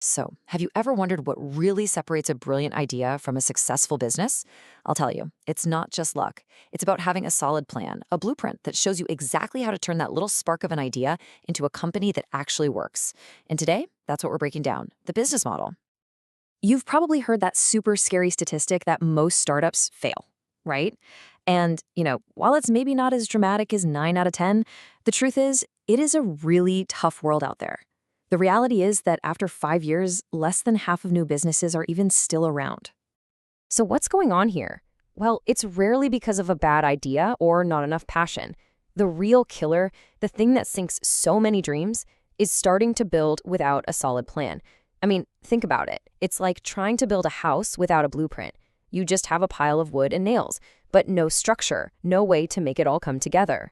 So, have you ever wondered what really separates a brilliant idea from a successful business? I'll tell you, it's not just luck. It's about having a solid plan, a blueprint that shows you exactly how to turn that little spark of an idea into a company that actually works. And today, that's what we're breaking down, the business model. You've probably heard that super scary statistic that most startups fail, right? And, while it's maybe not as dramatic as 9 out of 10, the truth is, it is a really tough world out there. The reality is that after 5 years, less than half of new businesses are even still around. So, what's going on here? Well, it's rarely because of a bad idea or not enough passion. The real killer, the thing that sinks so many dreams, is starting to build without a solid plan. I mean, think about it. It's like trying to build a house without a blueprint. You just have a pile of wood and nails, but no structure, no way to make it all come together.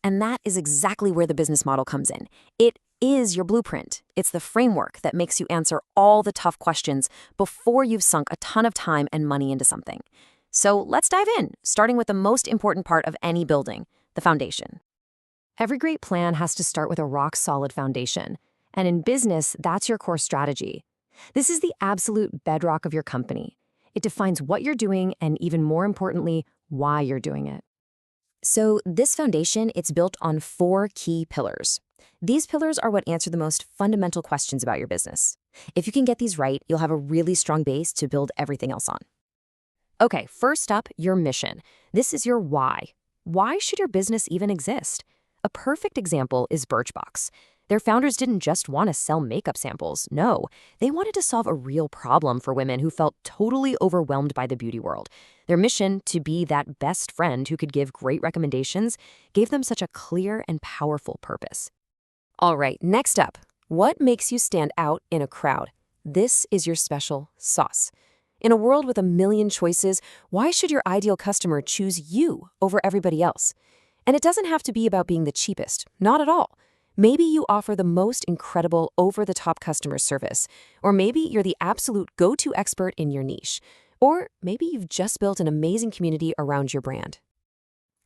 And that is exactly where the business model comes in. It is your blueprint. It's the framework that makes you answer all the tough questions before you've sunk a ton of time and money into something. So let's dive in, starting with the most important part of any building, the foundation. Every great plan has to start with a rock-solid foundation. And in business, that's your core strategy. This is the absolute bedrock of your company. It defines what you're doing and, even more importantly, why you're doing it. So this foundation, it's built on 4 key pillars. These pillars are what answer the most fundamental questions about your business. If you can get these right, you'll have a really strong base to build everything else on. Okay, first up, your mission. This is your why. Why should your business even exist? A perfect example is Birchbox. Their founders didn't just want to sell makeup samples. No, they wanted to solve a real problem for women who felt totally overwhelmed by the beauty world. Their mission, to be that best friend who could give great recommendations, gave them such a clear and powerful purpose. All right, next up, what makes you stand out in a crowd? This is your special sauce. In a world with a million choices, why should your ideal customer choose you over everybody else? And it doesn't have to be about being the cheapest, not at all. Maybe you offer the most incredible, over-the-top customer service, or maybe you're the absolute go-to expert in your niche, or maybe you've just built an amazing community around your brand.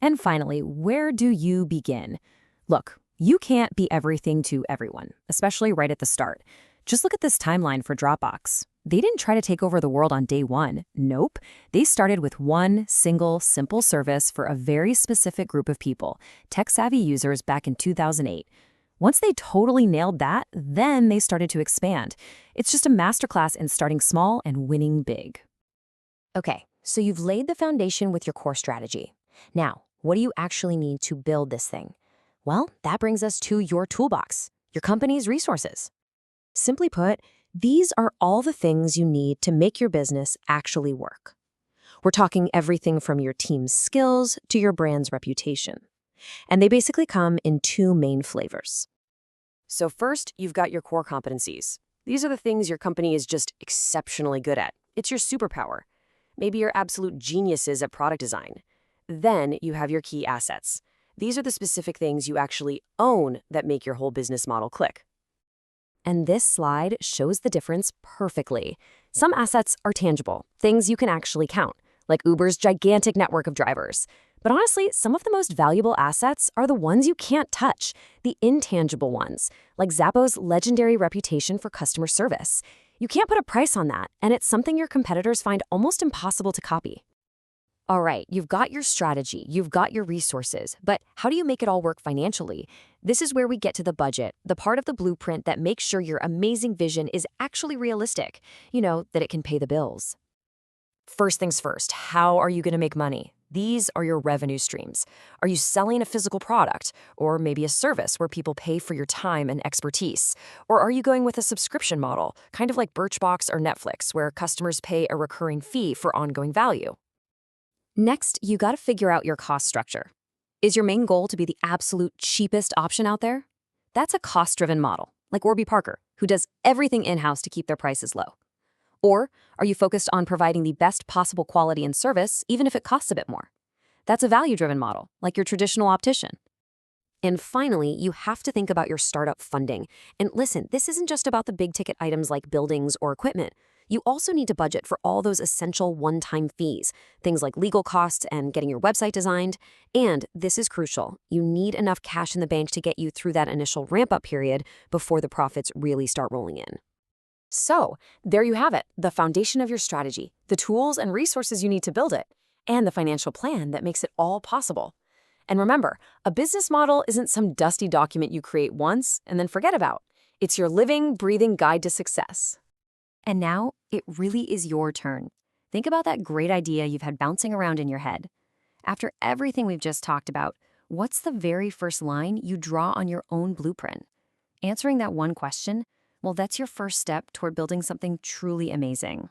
And finally, where do you begin? Look, you can't be everything to everyone, especially right at the start. Just look at this timeline for Dropbox. They didn't try to take over the world on day one. Nope. They started with one single, simple service for a very specific group of people, tech-savvy users back in 2008. Once they totally nailed that, then they started to expand. It's just a masterclass in starting small and winning big. Okay, so you've laid the foundation with your core strategy. Now, what do you actually need to build this thing? Well, that brings us to your toolbox, your company's resources. Simply put, these are all the things you need to make your business actually work. We're talking everything from your team's skills to your brand's reputation. And they basically come in 2 main flavors. So first, you've got your core competencies. These are the things your company is just exceptionally good at. It's your superpower. Maybe you're absolute geniuses at product design. Then you have your key assets. These are the specific things you actually own that make your whole business model click. And this slide shows the difference perfectly. Some assets are tangible, things you can actually count, like Uber's gigantic network of drivers. But honestly, some of the most valuable assets are the ones you can't touch, the intangible ones, like Zappos' legendary reputation for customer service. You can't put a price on that, and it's something your competitors find almost impossible to copy. All right, you've got your strategy, you've got your resources, but how do you make it all work financially? This is where we get to the budget, the part of the blueprint that makes sure your amazing vision is actually realistic, that it can pay the bills. First things first, how are you going to make money? These are your revenue streams. Are you selling a physical product, or maybe a service where people pay for your time and expertise? Or are you going with a subscription model, kind of like Birchbox or Netflix, where customers pay a recurring fee for ongoing value? Next, you got to figure out your cost structure. Is your main goal to be the absolute cheapest option out there? That's a cost-driven model, like Warby Parker, who does everything in-house to keep their prices low. Or are you focused on providing the best possible quality and service, even if it costs a bit more? That's a value-driven model, like your traditional optician. And finally, you have to think about your startup funding. And listen, this isn't just about the big-ticket items like buildings or equipment. You also need to budget for all those essential one-time fees, things like legal costs and getting your website designed. And this is crucial. You need enough cash in the bank to get you through that initial ramp-up period before the profits really start rolling in. So, there you have it, the foundation of your strategy, the tools and resources you need to build it, and the financial plan that makes it all possible. And remember, a business model isn't some dusty document you create once and then forget about. It's your living, breathing guide to success. And now it really is your turn. Think about that great idea you've had bouncing around in your head. After everything we've just talked about, what's the very first line you draw on your own blueprint? Answering that one question, well, that's your first step toward building something truly amazing.